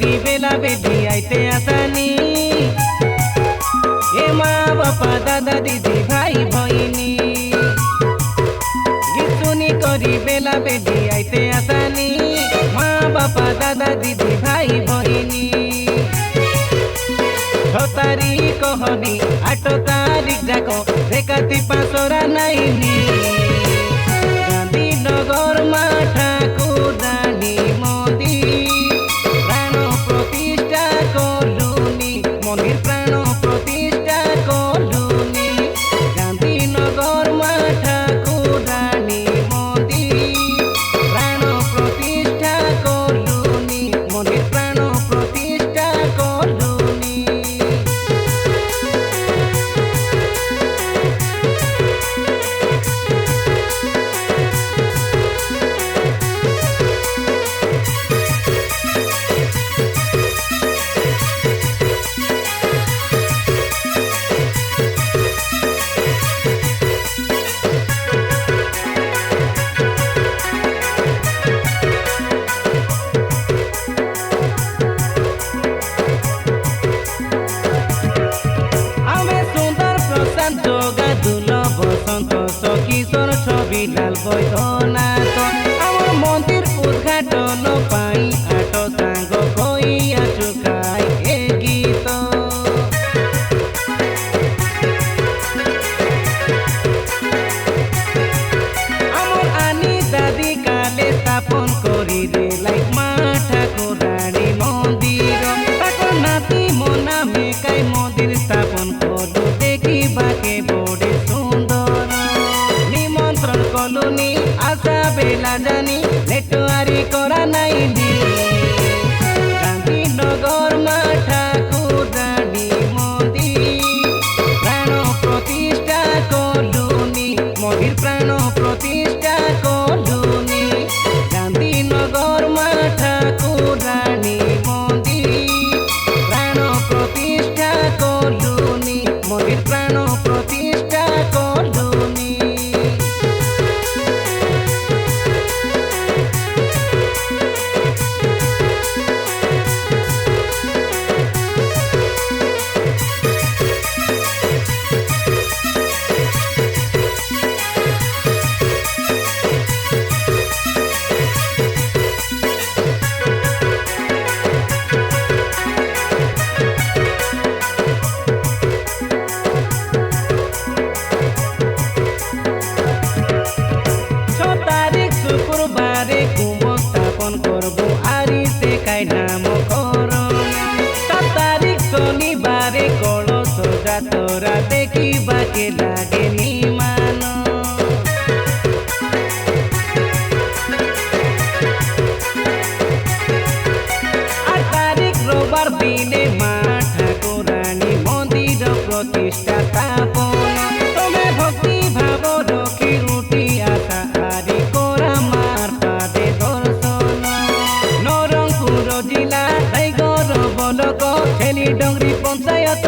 करी बेला बेटी आइते आसानी ए माँ बापा दादा दीदी भाई भैनी गीत सुनी करी बेला बेटी आइते आसानी माँ बापा दादा दीदी भाई भैनी 6 तारीख हनी 8 तारीख जाको देखाती पासोरा नाइनी गांधीनगर मा ठाकुरानी मंदिर प्राण प्रतिष्ठा कलुनी मंदिर प्राण प्रतिष्ठा कलुनी गांधीनगर मा ठाकुरानी मंदिर प्राण प्रतिष्ठा कलुनी मंदिर प्राण प्रतिष्ठा कलुनी। किशोर छवि लाल बैद्यनाथ आमर मंदिर उद्घाटन पाई आठ सांग कई चुकाई ए गीत आमर आनी दादी काले स्थापन करी रे लाइक मा ठाकुरानी मंदिर ताकर नाती मना मेकाई मंदिर स्थापन कलु देखी बाके बड़े सुंदर कलुनी आशा बेला जानी नेटवारी करा नाइनी गांधीनगर मा ठाकुरानी मंदिर प्राण प्रतिष्ठा कलुनी मंदिर प्राण प्रतिष्ठा कलुनी गांधीनगर मा ठाकुरानी मंदिर प्राण प्रतिष्ठा कलुनी मंदिर प्राण प्रतिष्ठा कलुनी। नाम करम 7 तारीख शनिवारे कलश जातरा देखी बाके लागे निमान 8 तारीख रविवार दिने मा ठाकुरानी मंदिर प्रतिष्ठा स्थापन तमे भक्ति भाव रखी उठी आशा आरी करा मार पादे दर्शन जिला टाइगर बलक छेली डंगरी पंचायत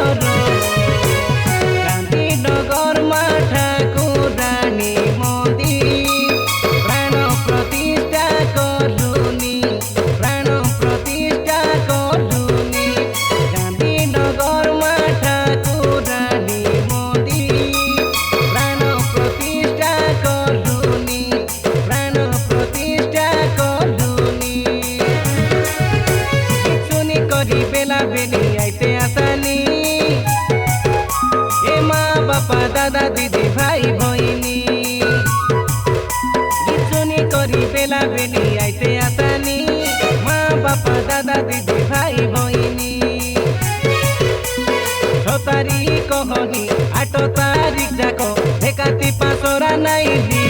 गांधीनगर मा ठाकुरानी मंदिर प्राण प्रतिष्ठा कलुनी प्राण प्रतिष्ठा कलुनी गांधीनगर मा ठाकुरानी मंदिर प्राण प्रतिष्ठा कलुनी प्राण प्रतिष्ठा कलुनी करी बेला बेली आइते आसानी ए माँ बापा दादा दीदी भाई भैनी गीत सुनी करी बेला बेली आइते आसानी माँ बापा दादा दीदी भाई भैनी 6 तारीख हनी 8 तारीख जाको देखाती पासोरा नाइनी।